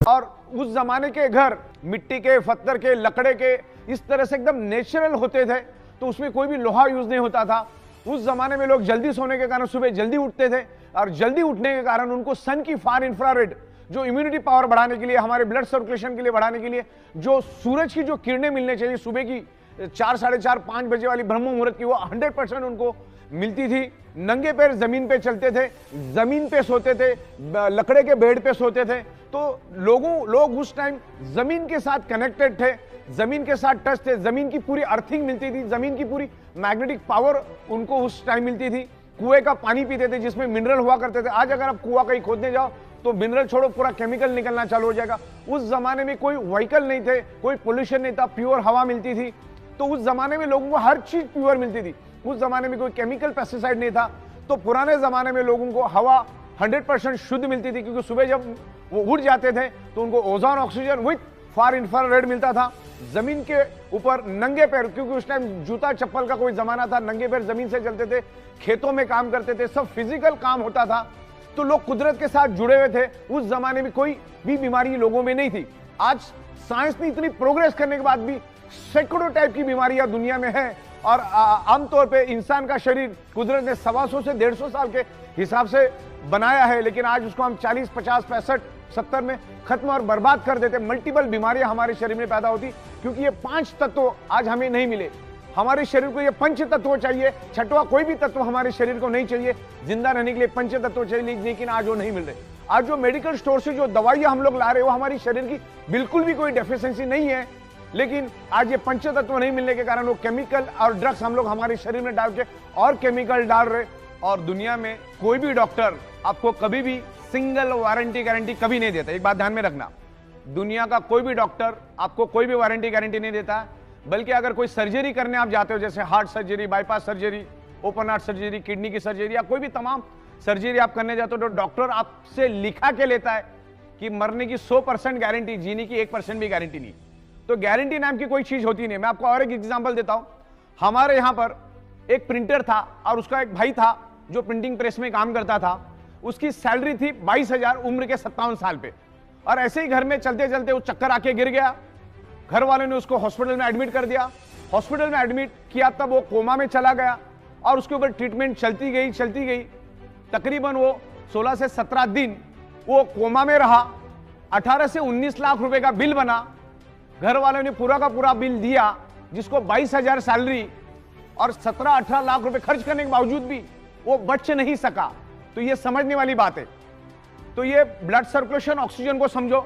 और उस जमाने के घर मिट्टी के, पत्थर के, लकड़े के इस तरह से एकदम नेचुरल होते थे, तो उसमें कोई भी लोहा यूज नहीं होता था। उस जमाने में लोग जल्दी सोने के कारण सुबह जल्दी उठते थे, और जल्दी उठने के कारण उनको सन की फार इंफ्रारेड, जो इम्यूनिटी पावर बढ़ाने के लिए, हमारे ब्लड सर्कुलेशन के लिए बढ़ाने के लिए, जो सूरज की जो किरणें मिलने चाहिए सुबह की 4, साढ़े 4, 5 बजे वाली ब्रह्म मुहूर्त की, वो 100% उनको मिलती थी। नंगे पैर जमीन पे चलते थे, जमीन पे सोते थे, लकड़े के बेड पे सोते थे। तो लोग उस टाइम जमीन के साथ कनेक्टेड थे, जमीन के साथ टच थे, जमीन की पूरी अर्थिंग मिलती थी, जमीन की पूरी मैग्नेटिक पावर उनको उस टाइम मिलती थी। कुएं का पानी पीते थे जिसमें मिनरल हुआ करते थे। आज अगर आप कुआं कहीं खोदने जाओ तो मिनरल छोड़ो, पूरा केमिकल निकलना चालू हो जाएगा। उस जमाने में कोई व्हीकल नहीं थे, कोई पोल्यूशन नहीं था, प्योर हवा मिलती थी। तो उस जमाने में लोगों को हर चीज प्योर मिलती थी। उस जमाने में कोई केमिकल पेस्टिसाइड नहीं था। तो पुराने जमाने में लोगों को हवा 100% शुद्ध मिलती थी, क्योंकि सुबह जब वो उठ जाते थे तो उनको ozone oxygen with far infrared मिलता था। जमीन के ऊपर नंगे पैर, क्योंकि उस टाइम जूता चप्पल का कोई जमाना था, नंगे पैर जमीन से चलते थे, खेतों में काम करते थे, सब फिजिकल काम होता था। तो लोग कुदरत के साथ जुड़े हुए थे। उस जमाने में कोई भी बीमारी लोगों में नहीं थी। आज साइंस ने इतनी प्रोग्रेस करने के बाद भी सैकड़ों टाइप की बीमारियां दुनिया में है, और आमतौर पे इंसान का शरीर कुदरत ने 125 से 150 साल के हिसाब से बनाया है, लेकिन आज उसको हम 40, 50, 65, 70 में खत्म और बर्बाद कर देते। मल्टीपल बीमारियां हमारे शरीर में पैदा होती, क्योंकि ये 5 तत्व आज हमें नहीं मिले। हमारे शरीर को ये पंच तत्व चाहिए, छठवां कोई भी तत्व हमारे शरीर को नहीं चाहिए। जिंदा रहने के लिए पंच तत्व चाहिए, लेकिन आज वो नहीं मिल रहे। आज जो मेडिकल स्टोर से जो दवाइयां हम लोग ला रहे हो, हमारी शरीर की बिल्कुल भी कोई डेफिशिएंसी नहीं है, लेकिन आज ये पंच तत्व नहीं मिलने के कारण वो केमिकल और ड्रग्स हम लोग हमारे शरीर में डाल के और केमिकल डाल रहे। और दुनिया में कोई भी डॉक्टर आपको कभी भी सिंगल वारंटी गारंटी कभी नहीं देता। एक बात ध्यान में रखना, दुनिया का कोई भी डॉक्टर आपको कोई भी वारंटी गारंटी नहीं देता। बल्कि अगर कोई सर्जरी करने आप जाते हो, जैसे heart surgery, bypass surgery, open heart surgery, kidney की सर्जरी, या कोई भी तमाम सर्जरी आप करने जाते हो, तो डॉक्टर आपसे लिखा के लेता है कि मरने की 100% गारंटी, जीने की 1% भी गारंटी नहीं। तो गारंटी नाम की कोई चीज होती नहीं। मैं आपको और एक एग्जांपल देता हूं। हमारे यहां पर एक प्रिंटर था, और उसका एक भाई था जो प्रिंटिंग प्रेस में काम करता था। उसकी सैलरी थी 22,000, उम्र के 57 साल पे। और ऐसे ही घर में चलते चलते वो चक्कर आके गिर गया। घर वालों ने उसको हॉस्पिटल में एडमिट कर दिया। हॉस्पिटल में एडमिट किया तब वो कोमा में चला गया, और उसके ऊपर ट्रीटमेंट चलती गई। तकरीबन वो 16 से 17 दिन वो कोमा में रहा। 18 से 19 लाख रुपए का बिल बना। घर वालों ने पूरा का पूरा बिल दिया, जिसको 22,000 सैलरी और 17-18 लाख रुपए खर्च करने के बावजूद भी वो बच नहीं सका। तो ये समझने वाली बात है। तो ये ब्लड सर्कुलेशन, ऑक्सीजन को समझो।